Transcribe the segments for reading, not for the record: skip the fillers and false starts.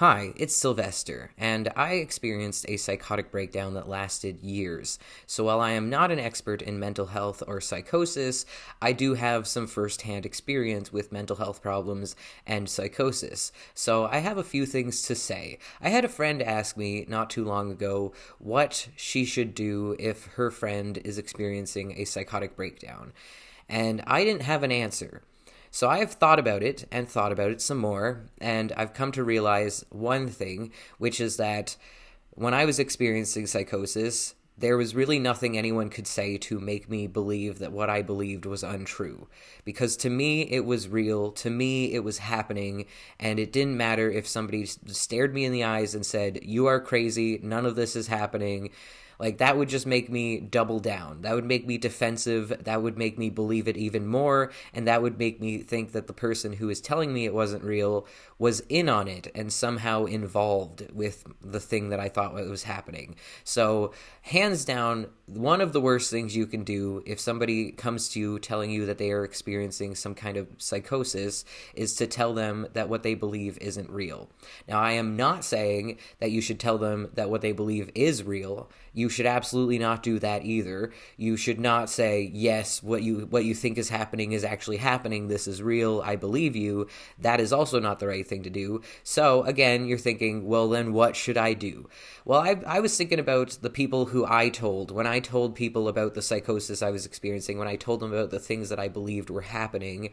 Hi, it's Sylvester, and I experienced a psychotic breakdown that lasted years. So while I am not an expert in mental health or psychosis, I do have some firsthand experience with mental health problems and psychosis. So I have a few things to say. I had a friend ask me not too long ago what she should do if her friend is experiencing a psychotic breakdown. And I didn't have an answer. So I have thought about it and thought about it some more, and I've come to realize one thing, which is that when I was experiencing psychosis, there was really nothing anyone could say to make me believe that what I believed was untrue. Because to me, it was real, to me, it was happening, and it didn't matter if somebody stared me in the eyes and said, "You are crazy, none of this is happening." Like, that would just make me double down. That would make me defensive. That would make me believe it even more. And that would make me think that the person who is telling me it wasn't real was in on it and somehow involved with the thing that I thought was happening. So, hands down, one of the worst things you can do if somebody comes to you telling you that they are experiencing some kind of psychosis is to tell them that what they believe isn't real. Now, I am not saying that you should tell them that what they believe is real. You should absolutely not do that either. You should not say, "Yes, what you think is happening is actually happening. This is real. I believe you." That is also not the right thing to do. So again, you're thinking, well, then what should I do? Well, I was thinking about the people who I told. When I told people about the psychosis I was experiencing, when I told them about the things that I believed were happening,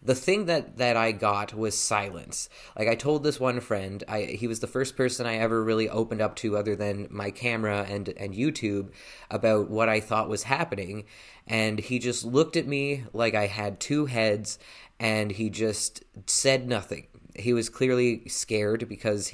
the thing that I got was silence. Like, I told this one friend, he was the first person I ever really opened up to other than my camera and YouTube about what I thought was happening. And he just looked at me like I had two heads, and he just said nothing. He was clearly scared because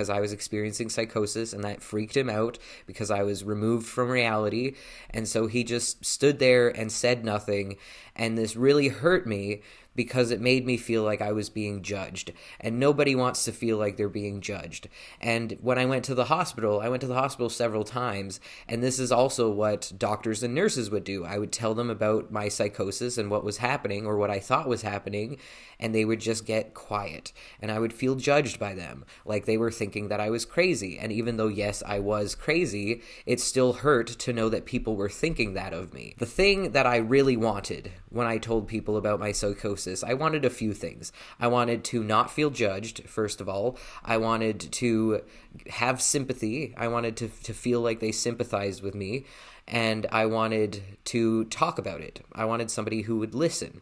I was experiencing psychosis, and that freaked him out because I was removed from reality. And so he just stood there and said nothing, and this really hurt me because it made me feel like I was being judged, and nobody wants to feel like they're being judged. And when I went to the hospital, I went to the hospital several times, and this is also what doctors and nurses would do. I would tell them about my psychosis and what was happening, or what I thought was happening, and they would just get quiet, and I would feel judged by them, like they were thinking that I was crazy. And even though, yes, I was crazy, it still hurt to know that people were thinking that of me. The thing that I really wanted when I told people about my psychosis, I wanted a few things. I wanted to not feel judged, first of all. I wanted to have sympathy. I wanted to feel like they sympathized with me. And I wanted to talk about it. I wanted somebody who would listen,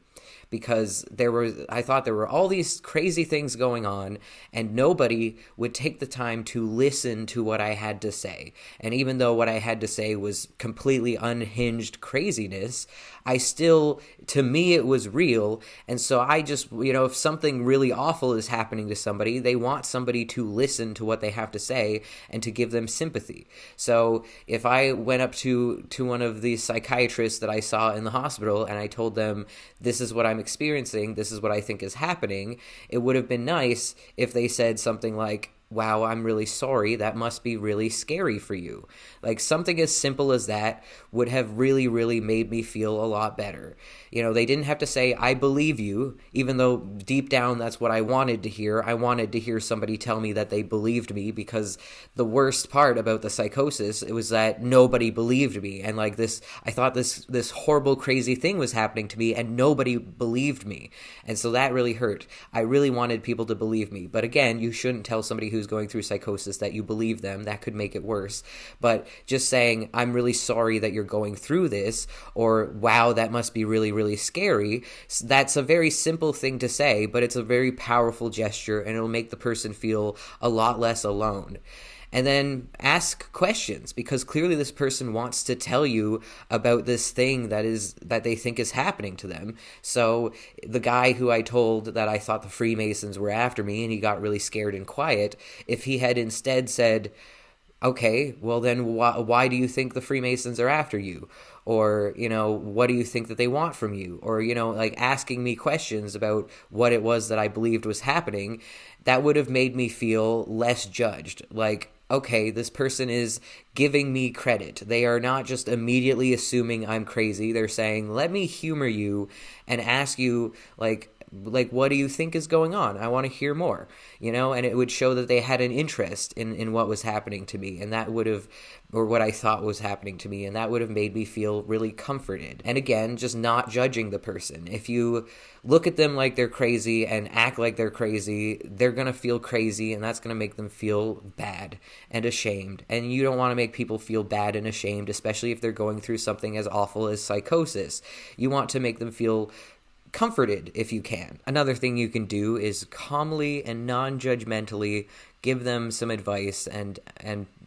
because I thought there were all these crazy things going on, and nobody would take the time to listen to what I had to say. And even though what I had to say was completely unhinged craziness, to me, it was real. And so I just, if something really awful is happening to somebody, they want somebody to listen to what they have to say and to give them sympathy. So if I went up to one of the psychiatrists that I saw in the hospital and I told them, "This is what I'm experiencing, this is what I think is happening," it would have been nice if they said something like, "Wow, I'm really sorry. That must be really scary for you." Like, something as simple as that would have really, really made me feel a lot better. They didn't have to say, "I believe you," even though deep down that's what I wanted to hear. I wanted to hear somebody tell me that they believed me, because the worst part about the psychosis, it was that nobody believed me. And like this, I thought this horrible, crazy thing was happening to me, and nobody believed me. And so that really hurt. I really wanted people to believe me. But again, you shouldn't tell somebody who's going through psychosis that you believe them. That could make it worse. But just saying, "I'm really sorry that you're going through this," or "Wow, that must be really, really scary," that's a very simple thing to say, but it's a very powerful gesture, and it'll make the person feel a lot less alone. And then ask questions, because clearly this person wants to tell you about this thing that they think is happening to them. So the guy who I told that I thought the Freemasons were after me, and he got really scared and quiet, if he had instead said, "Okay, well then why do you think the Freemasons are after you?" Or, what do you think that they want from you? Or, like, asking me questions about what it was that I believed was happening, that would have made me feel less judged. Like, okay, this person is giving me credit. They are not just immediately assuming I'm crazy. They're saying, "Let me humor you and ask you, like, like, what do you think is going on? I want to hear more, and it would show that they had an interest in what was happening to me, and that would have, or what I thought was happening to me, and that would have made me feel really comforted. And again, just not judging the person. If you look at them like they're crazy and act like they're crazy, they're going to feel crazy, and that's going to make them feel bad and ashamed. And you don't want to make people feel bad and ashamed, especially if they're going through something as awful as psychosis. You want to make them feel comforted if you can. Another thing you can do is calmly and non-judgmentally give them some advice and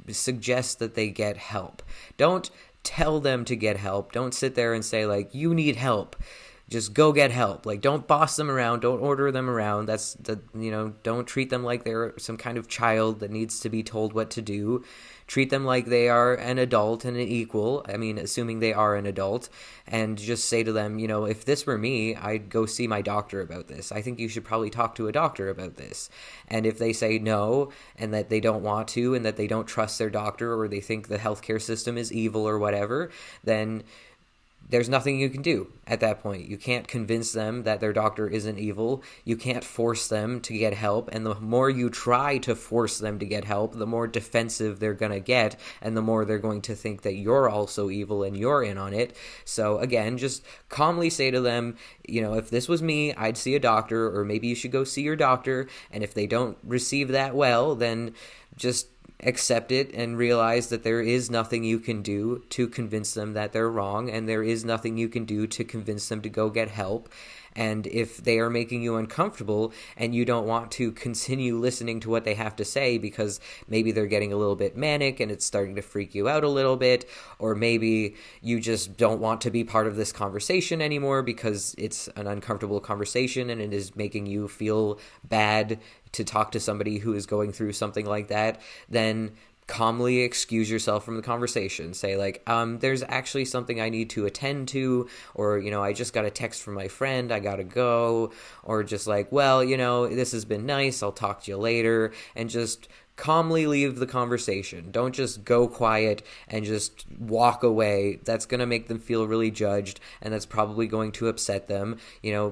suggest that they get help. Don't tell them to get help. Don't sit there and say, like, you need help. Just go get help. Like, don't boss them around. Don't order them around. Don't treat them like they're some kind of child that needs to be told what to do. Treat them like they are an adult and an equal. I mean, assuming they are an adult. And just say to them, if this were me, I'd go see my doctor about this. I think you should probably talk to a doctor about this. And if they say no, and that they don't want to, and that they don't trust their doctor, or they think the healthcare system is evil or whatever, then there's nothing you can do at that point. You can't convince them that their doctor isn't evil. You can't force them to get help. And the more you try to force them to get help, the more defensive they're going to get, and the more they're going to think that you're also evil and you're in on it. So again, just calmly say to them, if this was me, I'd see a doctor, or maybe you should go see your doctor. And if they don't receive that well, then just accept it and realize that there is nothing you can do to convince them that they're wrong, and there is nothing you can do to convince them to go get help. And if they are making you uncomfortable and you don't want to continue listening to what they have to say because maybe they're getting a little bit manic and it's starting to freak you out a little bit, or maybe you just don't want to be part of this conversation anymore because it's an uncomfortable conversation and it is making you feel bad to talk to somebody who is going through something like that, then calmly excuse yourself from the conversation. Say, like, there's actually something I need to attend to, or, I just got a text from my friend, I gotta go, or just like, well, this has been nice, I'll talk to you later, and just calmly leave the conversation. Don't just go quiet and just walk away. That's going to make them feel really judged, and that's probably going to upset them.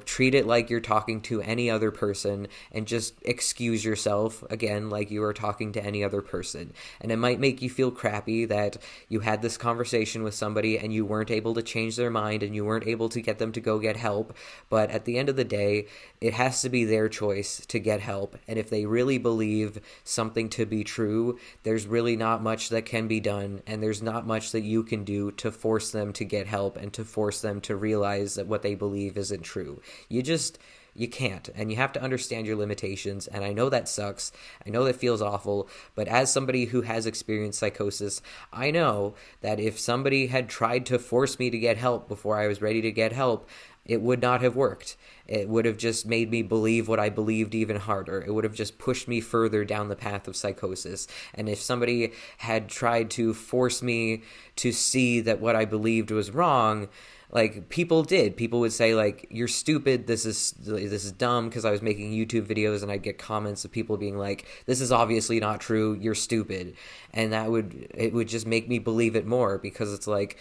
Treat it like you're talking to any other person, and just excuse yourself, again, like you are talking to any other person. And it might make you feel crappy that you had this conversation with somebody and you weren't able to change their mind and you weren't able to get them to go get help. But at the end of the day, it has to be their choice to get help. And if they really believe something to be true, there's really not much that can be done, and there's not much that you can do to force them to get help and to force them to realize that what they believe isn't true. You can't, and you have to understand your limitations, and I know that sucks. I know that feels awful, but as somebody who has experienced psychosis, I know that if somebody had tried to force me to get help before I was ready to get help, it would not have worked. It would have just made me believe what I believed even harder. It would have just pushed me further down the path of psychosis. And if somebody had tried to force me to see that what I believed was wrong, like people would say, like, you're stupid, this is dumb, because I was making YouTube videos and I'd get comments of people being like, this is obviously not true, you're stupid. And it would just make me believe it more, because it's like,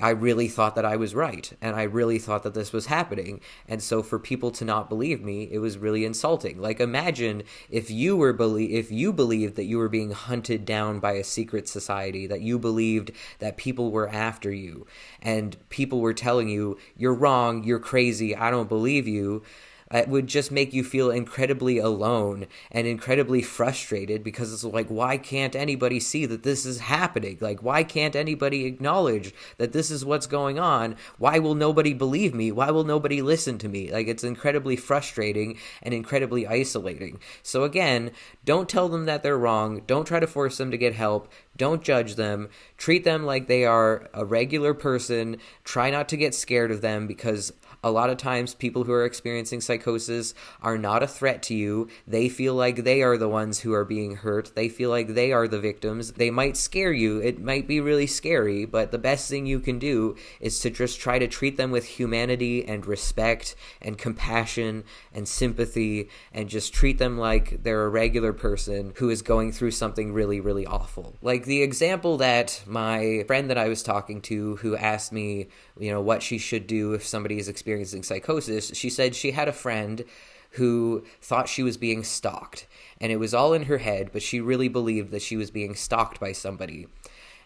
I really thought that I was right, and I really thought that this was happening. And so for people to not believe me, it was really insulting. Like, imagine if you believed that you were being hunted down by a secret society, that you believed that people were after you, and people were telling you, you're wrong, you're crazy, I don't believe you. It would just make you feel incredibly alone and incredibly frustrated, because it's like, why can't anybody see that this is happening? Like, why can't anybody acknowledge that this is what's going on? Why will nobody believe me? Why will nobody listen to me? Like, it's incredibly frustrating and incredibly isolating. So again, don't tell them that they're wrong. Don't try to force them to get help. Don't judge them. Treat them like they are a regular person. Try not to get scared of them, because a lot of times people who are experiencing psychosis are not a threat to you. They feel like they are the ones who are being hurt. They feel like they are the victims. They might scare you. It might be really scary, but the best thing you can do is to just try to treat them with humanity and respect and compassion and sympathy, and just treat them like they're a regular person who is going through something really, really awful. Like the example that my friend that I was talking to, who asked me, what she should do if somebody is experiencing experiencing psychosis, she said she had a friend who thought she was being stalked. And it was all in her head, but she really believed that she was being stalked by somebody.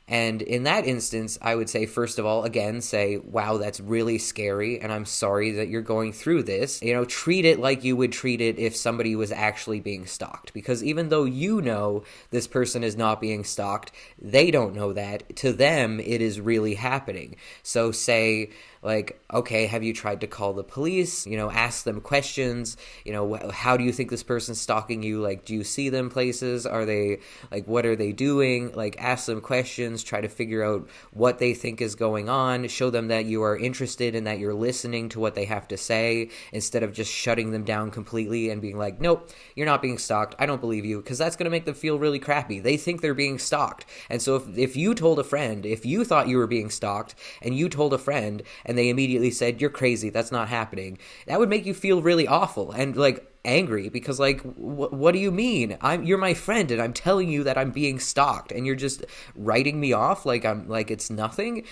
And in that instance, I would say, first of all, again, say, wow, that's really scary, and I'm sorry that you're going through this. Treat it like you would treat it if somebody was actually being stalked. Because even though you know this person is not being stalked, they don't know that. To them, it is really happening. So say, like, okay, have you tried to call the police? Ask them questions. How do you think this person's stalking you? Like, do you see them places? Are they, like, what are they doing? Like, ask them questions, try to figure out what they think is going on, show them that you are interested and that you're listening to what they have to say instead of just shutting them down completely and being like, nope, you're not being stalked. I don't believe you, because that's going to make them feel really crappy. They think they're being stalked. And so if you told a friend, if you thought you were being stalked and you told a friend and they immediately said, you're crazy, that's not happening, that would make you feel really awful and, like, angry, because, like, what do you mean? You're my friend and I'm telling you that I'm being stalked and you're just writing me off like it's nothing,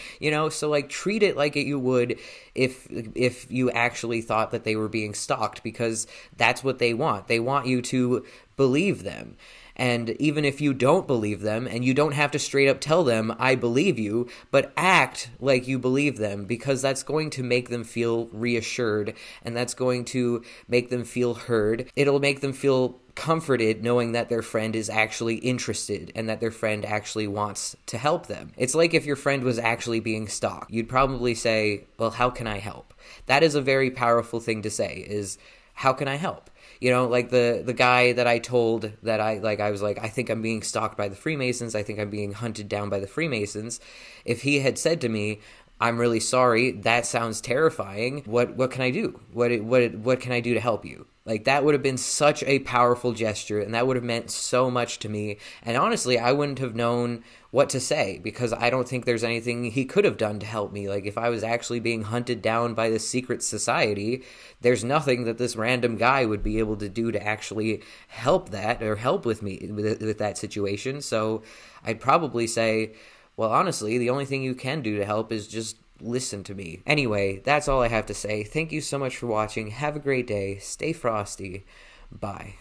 so, like, treat it like you would if you actually thought that they were being stalked, because that's what they want. They want you to believe them. And even if you don't believe them, and you don't have to straight up tell them, I believe you, but act like you believe them, because that's going to make them feel reassured, and that's going to make them feel heard. It'll make them feel comforted knowing that their friend is actually interested and that their friend actually wants to help them. It's like if your friend was actually being stalked. You'd probably say, well, how can I help? That is a very powerful thing to say, is, how can I help? Like the guy that I told that I was like, I think I'm being stalked by the Freemasons. I think I'm being hunted down by the Freemasons. If he had said to me, I'm really sorry, that sounds terrifying. What can I do? What can I do to help you? Like, that would have been such a powerful gesture, and that would have meant so much to me. And honestly, I wouldn't have known what to say, because I don't think there's anything he could have done to help me. Like, if I was actually being hunted down by this secret society, there's nothing that this random guy would be able to do to actually help that, or help with me with that situation. So I'd probably say, well, honestly, the only thing you can do to help is just listen to me. Anyway, that's all I have to say. Thank you so much for watching. Have a great day. Stay frosty. Bye.